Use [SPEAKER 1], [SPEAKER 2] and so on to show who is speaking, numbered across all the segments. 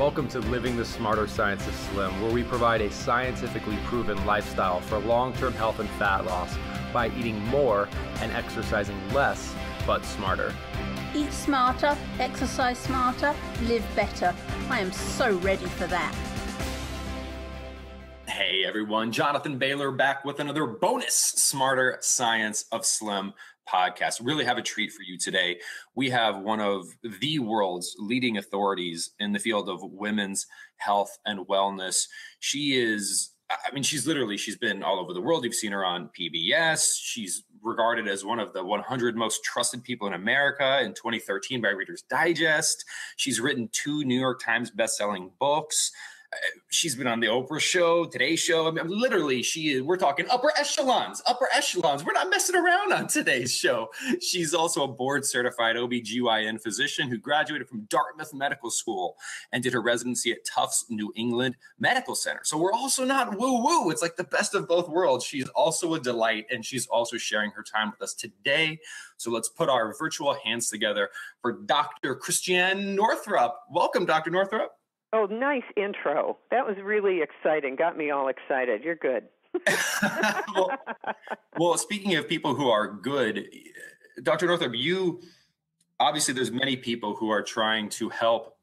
[SPEAKER 1] Welcome to Living the Smarter Science of Slim, where we provide a scientifically proven lifestyle for long-term health and fat loss by eating more and exercising less, but smarter.
[SPEAKER 2] Eat smarter, exercise smarter, live better. I am so ready for that.
[SPEAKER 3] Hey everyone, Jonathan Bailor back with another bonus Smarter Science of Slim podcast. Really have a treat for you today. We have one of the world's leading authorities in the field of women's health and wellness. She's been all over the world. You've seen her on PBS. She's regarded as one of the 100 most trusted people in America in 2013 by Reader's Digest. She's written 2 New York Times best-selling books. She's been on the Oprah show, Today Show. I mean, literally, we're talking upper echelons. We're not messing around on today's show. She's also a board-certified OBGYN physician who graduated from Dartmouth Medical School and did her residency at Tufts New England Medical Center. So we're also not woo-woo. It's like the best of both worlds. She's also a delight, and she's also sharing her time with us today. So let's put our virtual hands together for Dr. Christiane Northrup. Welcome, Dr. Northrup.
[SPEAKER 4] Oh, nice intro. That was really exciting. Got me all excited. You're good.
[SPEAKER 3] well, speaking of people who are good, Dr. Northrup, obviously there's many people who are trying to help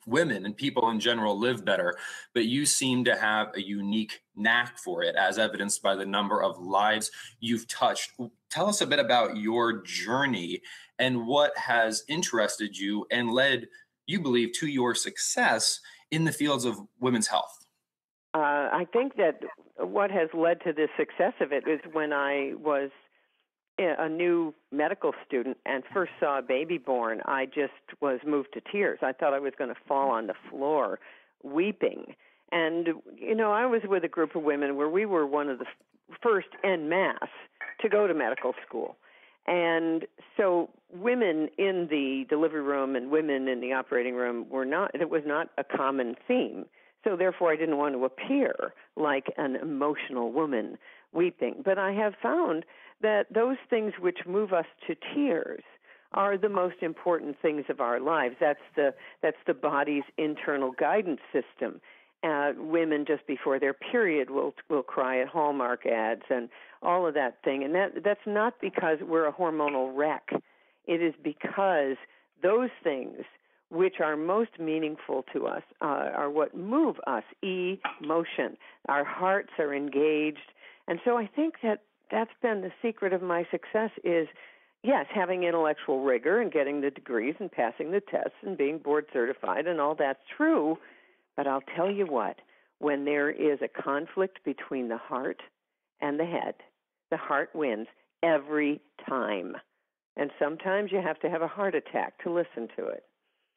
[SPEAKER 3] women and people in general live better, but you seem to have a unique knack for it, as evidenced by the number of lives you've touched. Tell us a bit about your journey and what has interested you and led, you believe, to your success in the fields of women's health.
[SPEAKER 4] I think that what has led to the success of it is when I was a new medical student and first saw a baby born, I just was moved to tears. I thought I was going to fall on the floor weeping. And, I was with a group of women where we were one of the first en masse to go to medical school. And so women in the delivery room and women in the operating room it was not a common theme. So therefore I didn't want to appear like an emotional woman weeping. But I have found that those things which move us to tears are the most important things of our lives. That's the body's internal guidance system. Women just before their period will cry at Hallmark ads and all of that thing. And that's not because we're a hormonal wreck. It is because those things which are most meaningful to us are what move us, emotion. Our hearts are engaged. And so I think that's been the secret of my success is, yes, having intellectual rigor and getting the degrees and passing the tests and being board certified and all that's true. But I'll tell you what, when there is a conflict between the heart and the head, the heart wins every time. And sometimes you have to have a heart attack to listen to it.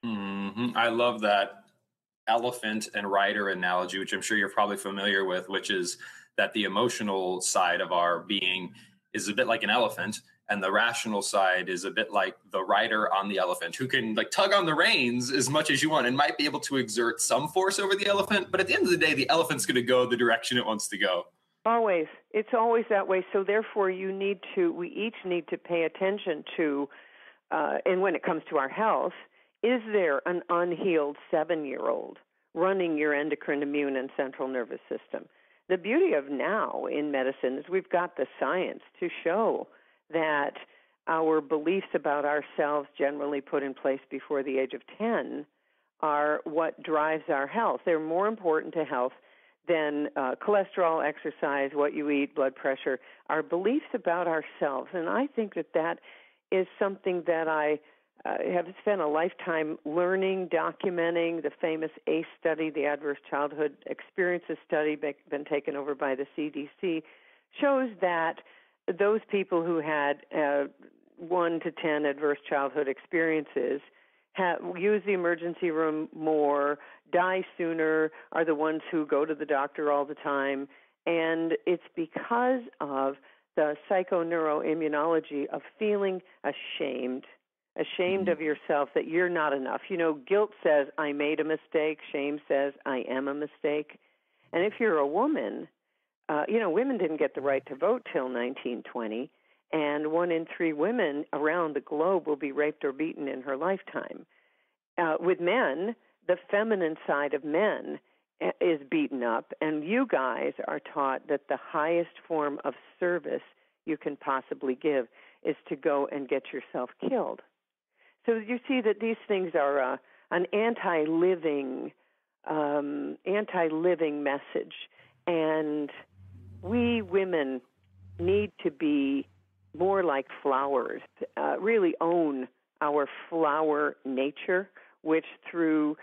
[SPEAKER 3] Mm-hmm. I love that elephant and rider analogy, which I'm sure you're probably familiar with, which is that the emotional side of our being is a bit like an elephant, and the rational side is a bit like the rider on the elephant who can tug on the reins as much as you want and might be able to exert some force over the elephant. But at the end of the day, the elephant's going to go the direction it wants to go.
[SPEAKER 4] Always. It's always that way. So therefore, we each need to pay attention to, and when it comes to our health, is there an unhealed 7-year-old running your endocrine, immune, and central nervous system? The beauty of now in medicine is we've got the science to show that our beliefs about ourselves generally put in place before the age of 10 are what drives our health. They're more important to health than cholesterol, exercise, what you eat, blood pressure, our beliefs about ourselves. And I think that is something that I have spent a lifetime learning, documenting. The famous ACE study, the Adverse Childhood Experiences Study, been taken over by the CDC, shows that those people who had 1 to 10 adverse childhood experiences use the emergency room more, die sooner, are the ones who go to the doctor all the time. And it's because of the psychoneuroimmunology of feeling ashamed of yourself, that you're not enough. Guilt says, I made a mistake. Shame says, I am a mistake. And if you're a woman, women didn't get the right to vote till 1920, and 1 in 3 women around the globe will be raped or beaten in her lifetime. With men, the feminine side of men is beaten up, and you guys are taught that the highest form of service you can possibly give is to go and get yourself killed. So you see that these things are an anti-living message, and we women need to be more like flowers, really own our flower nature, which through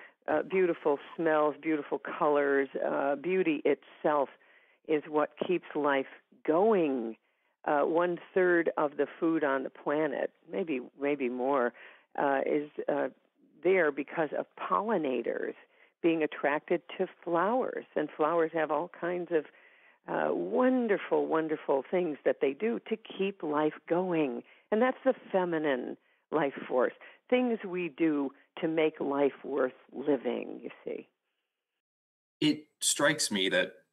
[SPEAKER 4] beautiful smells, beautiful colors, beauty itself is what keeps life going. 1/3 of the food on the planet, maybe more, is there because of pollinators being attracted to flowers. And flowers have all kinds of wonderful, wonderful things that they do to keep life going. And that's the feminine life force, things we do to make life worth living, you see.
[SPEAKER 3] It strikes me that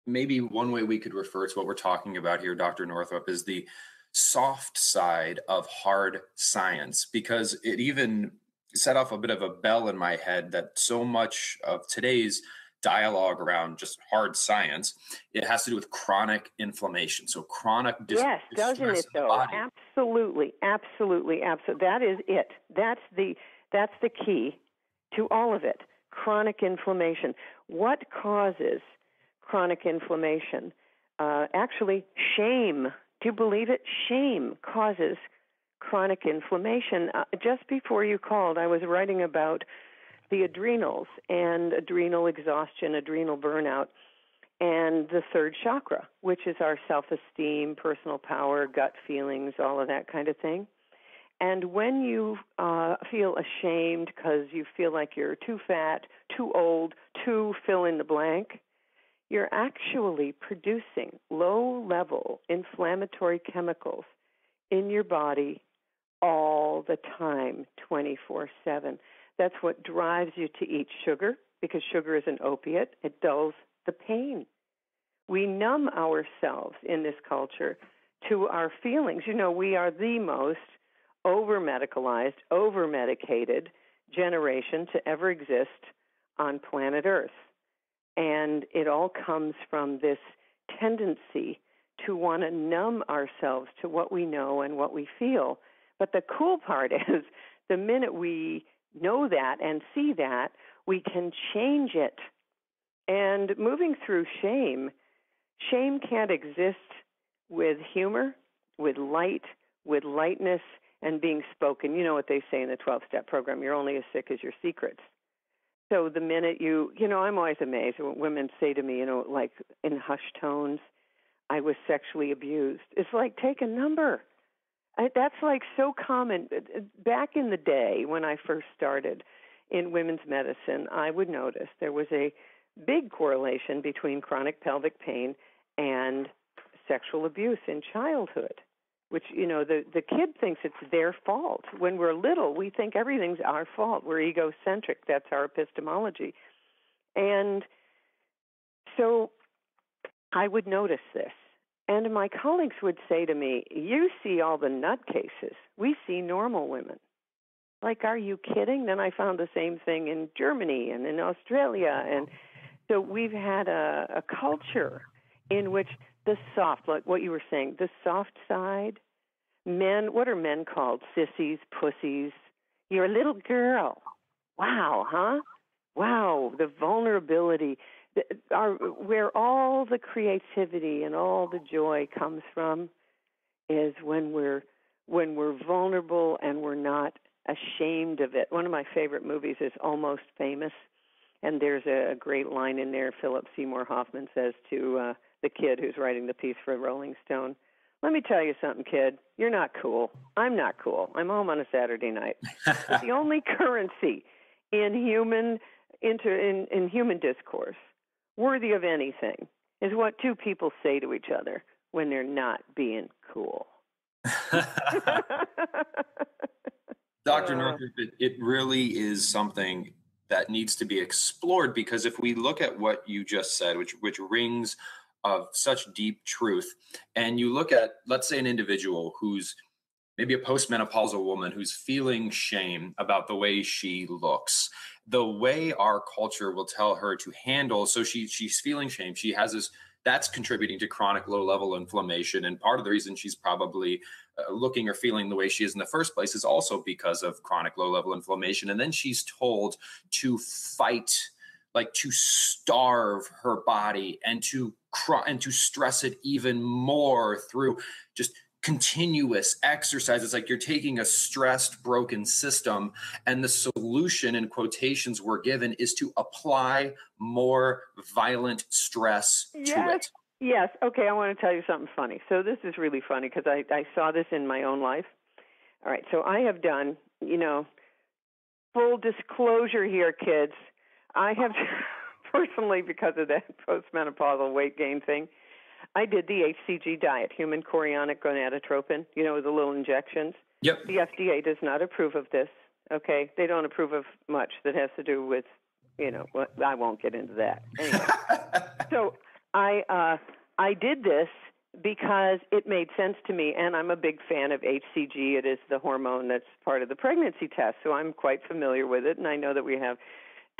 [SPEAKER 3] maybe one way we could refer to what we're talking about here, Dr. Northrup, is the soft side of hard science, because it even set off a bit of a bell in my head that so much of today's dialogue around just hard science, it has to do with chronic inflammation. So chronic
[SPEAKER 4] yes, doesn't it though? Absolutely. That is it. That's the key to all of it. Chronic inflammation. What causes chronic inflammation? Actually, shame. Do you believe it? Shame causes chronic inflammation. Just before you called, I was writing about the adrenals and adrenal exhaustion, adrenal burnout, and the third chakra, which is our self-esteem, personal power, gut feelings, all of that kind of thing. And when you feel ashamed because you feel like you're too fat, too old, too fill in the blank, you're actually producing low-level inflammatory chemicals in your body all the time, 24/7. That's what drives you to eat sugar, because sugar is an opiate. It dulls the pain. We numb ourselves in this culture to our feelings. You know, we are the most over-medicalized, over-medicated generation to ever exist on planet Earth. And it all comes from this tendency to want to numb ourselves to what we know and what we feel. But the cool part is the minute we know that and see that, we can change it. And moving through shame can't exist with humor, with light, with lightness, and being spoken. You know what they say in the 12-step program, you're only as sick as your secrets. So the minute I'm always amazed when women say to me, like in hushed tones, I was sexually abused. It's like, take a number. That's like so common. Back in the day when I first started in women's medicine, I would notice there was a big correlation between chronic pelvic pain and sexual abuse in childhood, which, the kid thinks it's their fault. When we're little, we think everything's our fault. We're egocentric. That's our epistemology. And so I would notice this. And my colleagues would say to me, you see all the nutcases. We see normal women. Like, are you kidding? Then I found the same thing in Germany and in Australia. And so we've had a culture in which the soft, like what you were saying, the soft side, men, what are men called? Sissies, pussies. You're a little girl. Wow, huh? Wow, the vulnerability. Where all the creativity and all the joy comes from is when we're vulnerable and we're not ashamed of it. One of my favorite movies is Almost Famous, and there's a great line in there. Philip Seymour Hoffman says to the kid who's writing the piece for Rolling Stone, let me tell you something, kid. You're not cool. I'm not cool. I'm home on a Saturday night. But the only currency in human discourse worthy of anything is what two people say to each other when they're not being cool.
[SPEAKER 3] Dr. Northrup, it really is something that needs to be explored, because if we look at what you just said, which rings of such deep truth, and you look at, let's say, an individual who's maybe a postmenopausal woman who's feeling shame about the way she looks, the way our culture will tell her to handle, so she's feeling shame. She has this, that's contributing to chronic low level inflammation. And part of the reason she's probably looking or feeling the way she is in the first place is also because of chronic low level inflammation. And then she's told to fight, like to starve her body and to stress it even more through just continuous exercise. It's like you're taking a stressed, broken system, and the solution, in quotations, we're given is to apply more violent stress to it.
[SPEAKER 4] Yes. Okay, I want to tell you something funny. So this is really funny because I saw this in my own life. All right, so I have done, full disclosure here, kids. I have personally, because of that postmenopausal weight gain thing, I did the HCG diet, human chorionic gonadotropin, the little injections.
[SPEAKER 3] Yep.
[SPEAKER 4] The FDA does not approve of this, okay? They don't approve of much that has to do with, I won't get into that. Anyway, so I did this because it made sense to me, and I'm a big fan of HCG. It is the hormone that's part of the pregnancy test, so I'm quite familiar with it, and I know that we have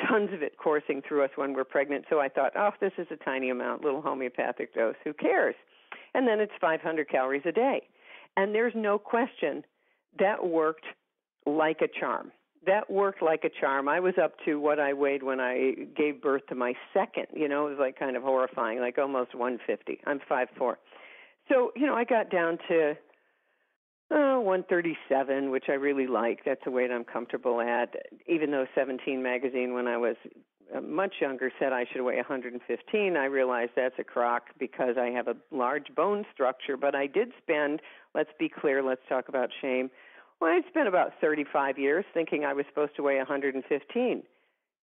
[SPEAKER 4] tons of it coursing through us when we're pregnant. So I thought, this is a tiny amount, little homeopathic dose. Who cares? And then it's 500 calories a day. And there's no question that worked like a charm. That worked like a charm. I was up to what I weighed when I gave birth to my second. It was like kind of horrifying, like almost 150. I'm 5'4". So, I got down to 137, which I really like. That's a weight I'm comfortable at, even though 17 magazine, when I was much younger, said I should weigh 115. I realized that's a crock because I have a large bone structure, but I did spend, let's be clear, let's talk about shame. Well, I spent about 35 years thinking I was supposed to weigh 115.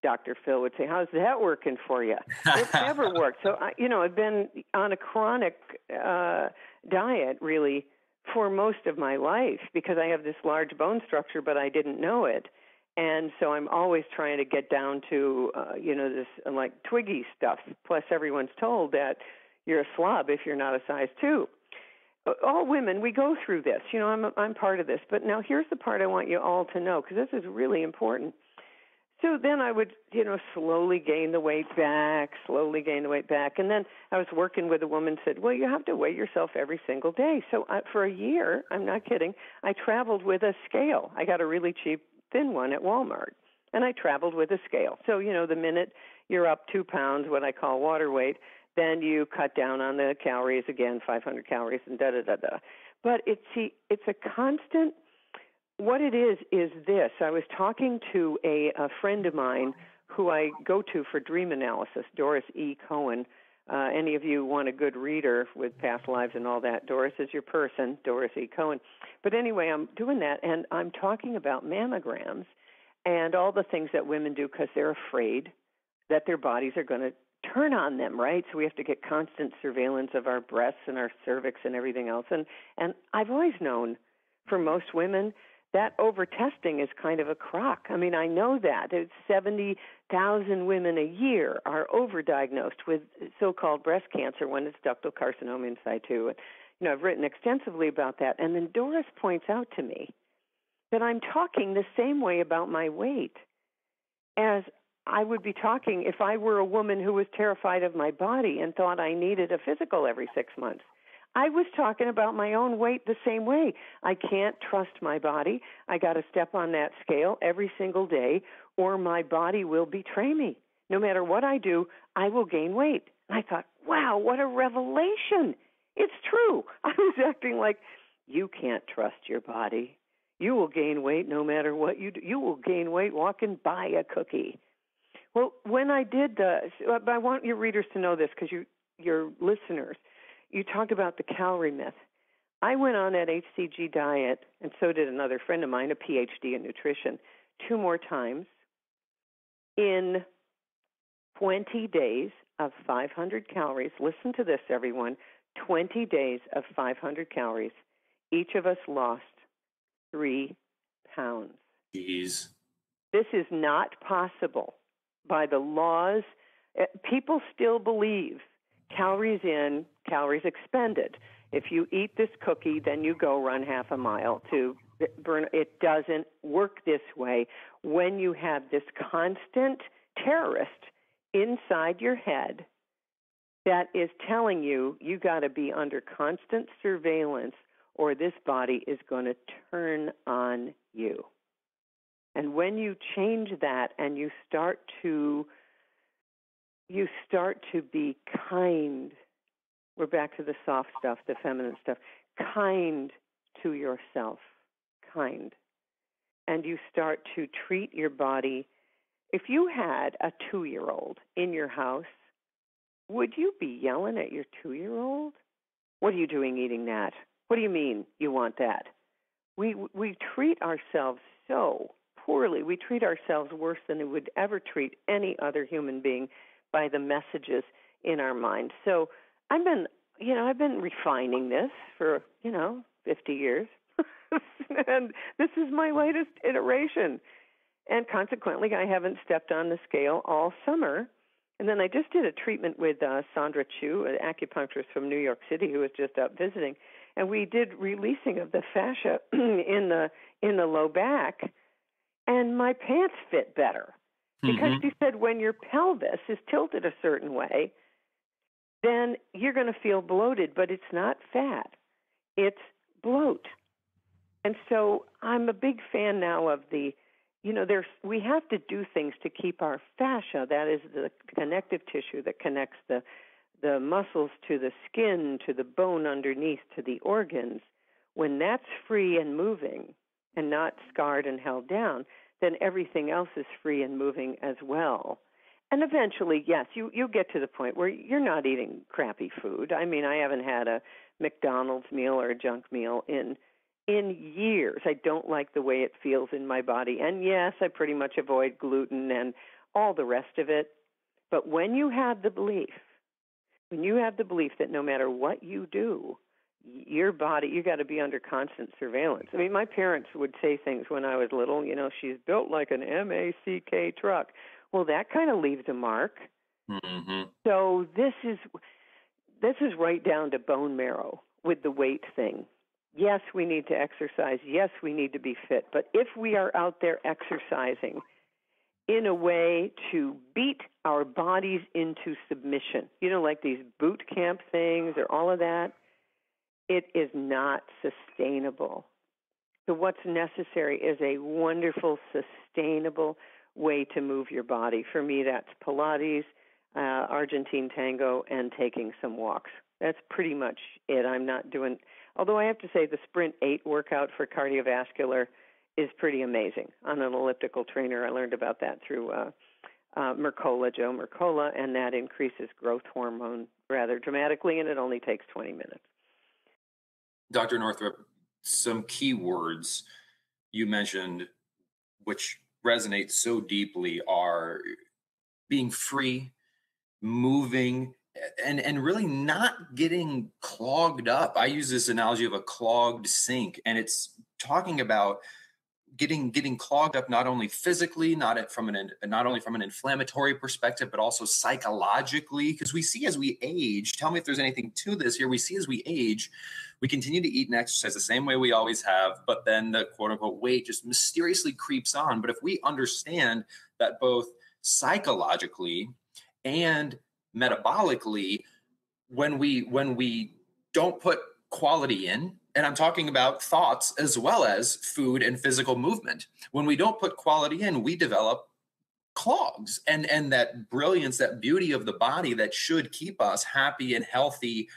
[SPEAKER 4] Dr. Phil would say, how's that working for you? It never worked. So, I've been on a chronic diet, really, for most of my life because I have this large bone structure, but I didn't know it. And so I'm always trying to get down to, this like twiggy stuff. Plus everyone's told that you're a slob if you're not a size 2. All women, we go through this. I'm part of this. But now here's the part I want you all to know because this is really important. So then I would, slowly gain the weight back. And then I was working with a woman who said, well, you have to weigh yourself every single day. So for a year, I'm not kidding, I traveled with a scale. I got a really cheap, thin one at Walmart. And I traveled with a scale. So, the minute you're up 2 pounds, what I call water weight, then you cut down on the calories again, 500 calories and da-da-da-da. But it's a constant. What it is this. I was talking to a friend of mine who I go to for dream analysis, Doris E. Cohen. Any of you want a good reader with past lives and all that, Doris is your person, Doris E. Cohen. But anyway, I'm doing that, and I'm talking about mammograms and all the things that women do because they're afraid that their bodies are going to turn on them, right? So we have to get constant surveillance of our breasts and our cervix and everything else. And I've always known for most women that over-testing is kind of a crock. I mean, I know that. It's 70,000 women a year are overdiagnosed with so-called breast cancer when it's ductal carcinoma in situ. And, I've written extensively about that. And then Doris points out to me that I'm talking the same way about my weight as I would be talking if I were a woman who was terrified of my body and thought I needed a physical every 6 months. I was talking about my own weight the same way. I can't trust my body. I got to step on that scale every single day or my body will betray me. No matter what I do, I will gain weight. And I thought, wow, what a revelation. It's true. I was acting like, you can't trust your body. You will gain weight no matter what you do. You will gain weight walking by a cookie. Well, when I did I want your readers to know this because your listeners, you talked about the calorie myth. I went on that HCG diet, and so did another friend of mine, a PhD in nutrition, 2 more times in 20 days of 500 calories. Listen to this, everyone. 20 days of 500 calories. Each of us lost 3 pounds.
[SPEAKER 3] Jeez.
[SPEAKER 4] This is not possible by the laws. People still believe calories in, calories expended. if you eat this cookie, then you go run half a mile to burn. It doesn't work this way. When you have this constant terrorist inside your head that is telling you you got to be under constant surveillance or this body is going to turn on you. And when you change that and you start to be kind, we're back to the soft stuff, the feminine stuff, kind to yourself, kind. And you start to treat your body. If you had a 2-year-old in your house, would you be yelling at your 2-year-old? What are you doing eating that? What do you mean you want that? We treat ourselves so poorly. We treat ourselves worse than we would ever treat any other human being by the messages in our mind. So I've been refining this for, 50 years. And this is my latest iteration. And consequently, I haven't stepped on the scale all summer. And then I just did a treatment with Sandra Chu, an acupuncturist from New York City who was just up visiting. And we did releasing of the fascia in the low back. And my pants fit better. Because she said when your pelvis is tilted a certain way, then you're going to feel bloated, but it's not fat. It's bloat. And so I'm a big fan now of we have to do things to keep our fascia, that is the connective tissue that connects the muscles to the skin, to the bone underneath, to the organs. When that's free and moving and not scarred and held down, then everything else is free and moving as well. And eventually, yes, you'll get to the point where you're not eating crappy food. I mean, I haven't had a McDonald's meal or a junk meal in years. I don't like the way it feels in my body. And yes, I pretty much avoid gluten and all the rest of it. But when you have the belief that no matter what you do, your body, you got to be under constant surveillance. I mean, my parents would say things when I was little, she's built like an MACK truck. Well, that kind of leaves a mark. Mm-hmm. So this is right down to bone marrow with the weight thing. Yes, we need to exercise. Yes, we need to be fit. But if we are out there exercising in a way to beat our bodies into submission, like these boot camp things or all of that, it is not sustainable. So what's necessary is a wonderful, sustainable way to move your body. For me, that's Pilates, Argentine tango, and taking some walks. That's pretty much it. I'm not doing, although I have to say the Sprint 8 workout for cardiovascular is pretty amazing. On an elliptical trainer, I learned about that through Joe Mercola, and that increases growth hormone rather dramatically, and it only takes 20 minutes.
[SPEAKER 3] Dr. Northrup, some key words you mentioned which resonate so deeply are being free, moving, and really not getting clogged up. I use this analogy of a clogged sink, and it's talking about getting clogged up not only physically, not only from an inflammatory perspective, but also psychologically. Because we see as we age, tell me if there's anything to this here, we see as we age, we continue to eat and exercise the same way we always have, but then the quote unquote weight just mysteriously creeps on. But if we understand that both psychologically and metabolically, when we don't put quality in, and I'm talking about thoughts as well as food and physical movement, when we don't put quality in, we develop clogs, and that brilliance, that beauty of the body that should keep us happy and healthy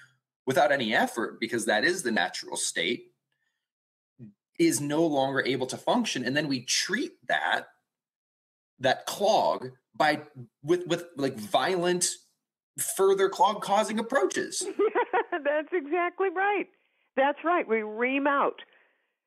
[SPEAKER 3] without any effort, because that is the natural state, is no longer able to function. And then we treat that clog with like violent, further clog causing approaches.
[SPEAKER 4] That's exactly right. That's right. We ream out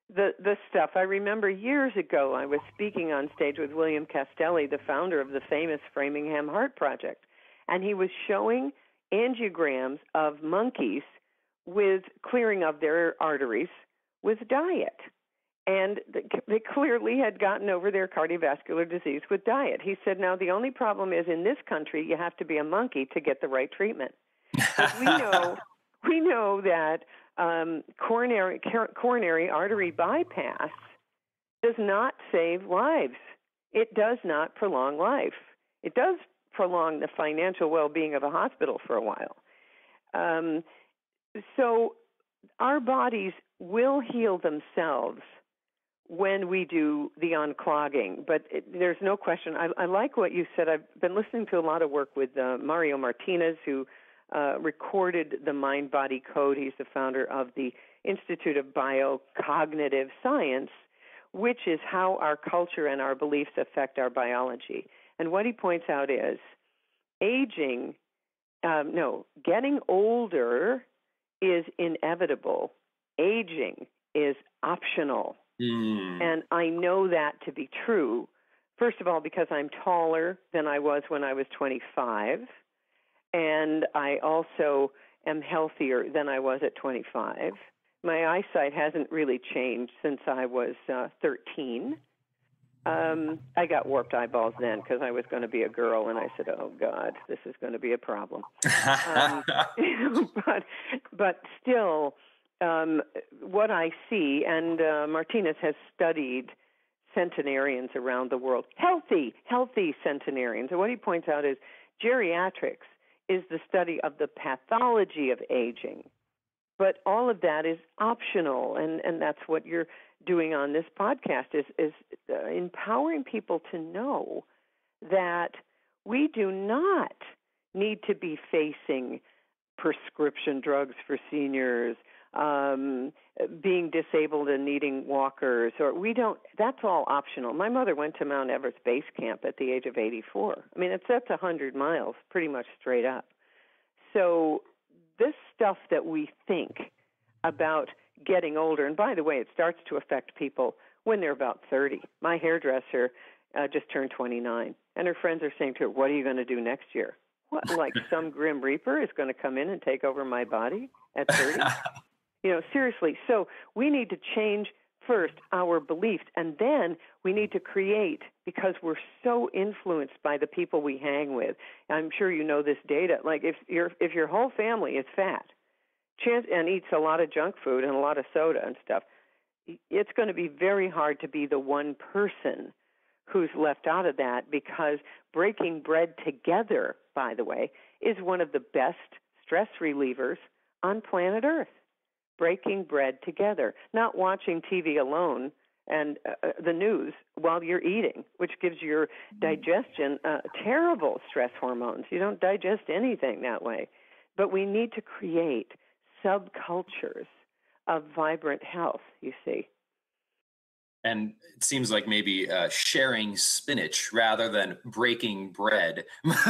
[SPEAKER 4] the stuff. I remember years ago, I was speaking on stage with William Castelli, the founder of the famous Framingham Heart Project, and he was showing angiograms of monkeys with clearing of their arteries with diet. And they clearly had gotten over their cardiovascular disease with diet. He said, now the only problem is in this country, you have to be a monkey to get the right treatment. We know that coronary artery bypass does not save lives. It does not prolong life. It does prolong the financial well-being of a hospital for a while. So our bodies will heal themselves when we do the unclogging, but there's no question. I like what you said. I've been listening to a lot of work with Mario Martinez, who recorded the Mind-Body Code. He's the founder of the Institute of Biocognitive Science, which is how our culture and our beliefs affect our biology. And what he points out is getting older is inevitable. Aging is optional. And I know that to be true, first of all, because I'm taller than I was when I was 25, and I also am healthier than I was at 25. My eyesight hasn't really changed since I was 13. I got warped eyeballs then because I was going to be a girl, and I said, oh, God, this is going to be a problem. But still, what I see, and Martinez has studied centenarians around the world, healthy centenarians. And what he points out is geriatrics is the study of the pathology of aging. But all of that is optional, and that's what you're doing on this podcast is empowering people to know that we do not need to be facing prescription drugs for seniors, being disabled and needing walkers, or we don't. That's all optional. My mother went to Mount Everest Base Camp at the age of 84. I mean, that's 100 miles, pretty much straight up. So this stuff that we think about getting older, and by the way, it starts to affect people when they're about 30. My hairdresser just turned 29, and her friends are saying to her, what are you going to do next year? What, like some grim reaper is going to come in and take over my body at 30? Seriously. So we need to change first our beliefs, and then we need to create, because we're so influenced by the people we hang with. I'm sure you know this data. Like if your whole family is fat and eats a lot of junk food and a lot of soda and stuff, it's going to be very hard to be the one person who's left out of that, because breaking bread together, by the way, is one of the best stress relievers on planet Earth. Breaking bread together, not watching TV alone and the news while you're eating, which gives your digestion terrible stress hormones. You don't digest anything that way. But we need to create subcultures of vibrant health, you see.
[SPEAKER 3] And it seems like maybe sharing spinach rather than breaking bread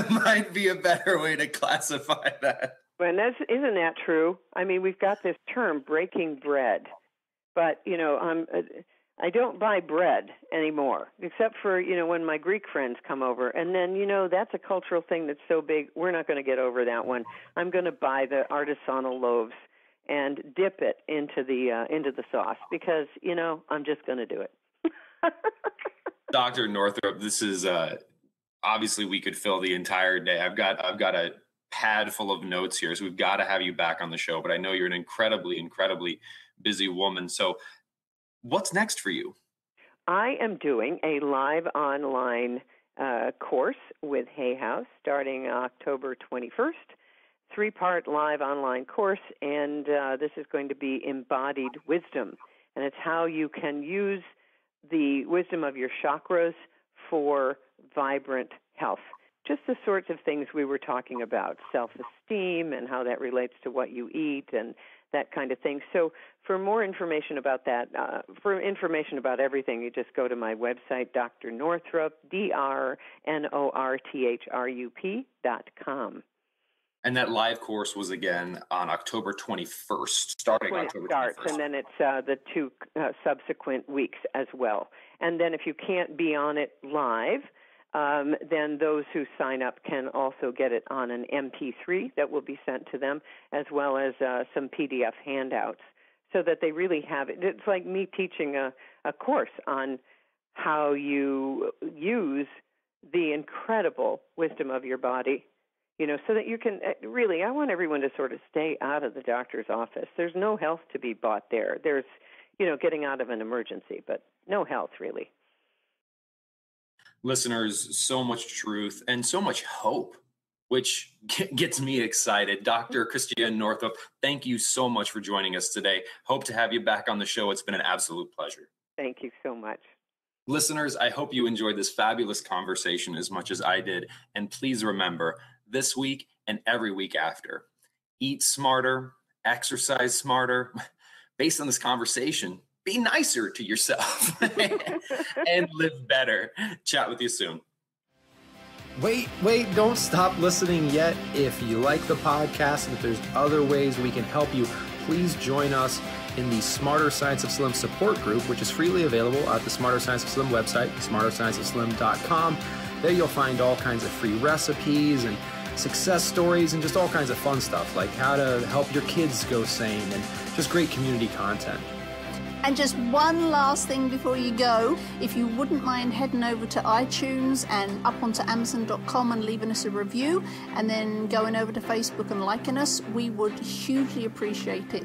[SPEAKER 3] might be a better way to classify that.
[SPEAKER 4] And isn't that true? I mean, we've got this term, breaking bread, but, I don't buy bread anymore, except for, when my Greek friends come over. And then, that's a cultural thing that's so big, we're not going to get over that one. I'm going to buy the artisanal loaves and dip it into the sauce because, I'm just going to do it.
[SPEAKER 3] Dr. Northrup, this is obviously we could fill the entire day. I've got a pad full of notes here, so we've got to have you back on the show, but I know you're an incredibly busy woman. So what's next for you?
[SPEAKER 4] I am doing a live online course with Hay House starting October 21st, 3-part live online course, and this is going to be embodied wisdom, and it's how you can use the wisdom of your chakras for vibrant health. Just the sorts of things we were talking about, self-esteem and how that relates to what you eat and that kind of thing. So for more information about that, for information about everything, you just go to my website, Dr. Northrup, DrNorthrup.com.
[SPEAKER 3] And that live course was, again, on October 21st, starting October 21st.
[SPEAKER 4] And then it's the 2 subsequent weeks as well. And then if you can't be on it live, then those who sign up can also get it on an MP3 that will be sent to them, as well as some PDF handouts, so that they really have it. It's like me teaching a course on how you use the incredible wisdom of your body so that you can really, I want everyone to sort of stay out of the doctor's office. There's no health to be bought there. There's, getting out of an emergency, but no health really.
[SPEAKER 3] Listeners, so much truth and so much hope, which gets me excited. Dr. Christiane Northrup, thank you so much for joining us today. Hope to have you back on the show. It's been an absolute pleasure.
[SPEAKER 4] Thank you so much.
[SPEAKER 3] Listeners, I hope you enjoyed this fabulous conversation as much as I did. And please remember, this week and every week after, eat smarter, exercise smarter. Based on this conversation, be nicer to yourself and live better. Chat with you soon.
[SPEAKER 1] Wait, don't stop listening yet. If you like the podcast and if there's other ways we can help you, please join us in the Smarter Science of Slim support group, which is freely available at the Smarter Science of Slim website, smarterscienceofslim.com. There you'll find all kinds of free recipes and success stories and just all kinds of fun stuff like how to help your kids go sane and just great community content.
[SPEAKER 2] And just one last thing before you go, if you wouldn't mind heading over to iTunes and up onto Amazon.com and leaving us a review, and then going over to Facebook and liking us, we would hugely appreciate it.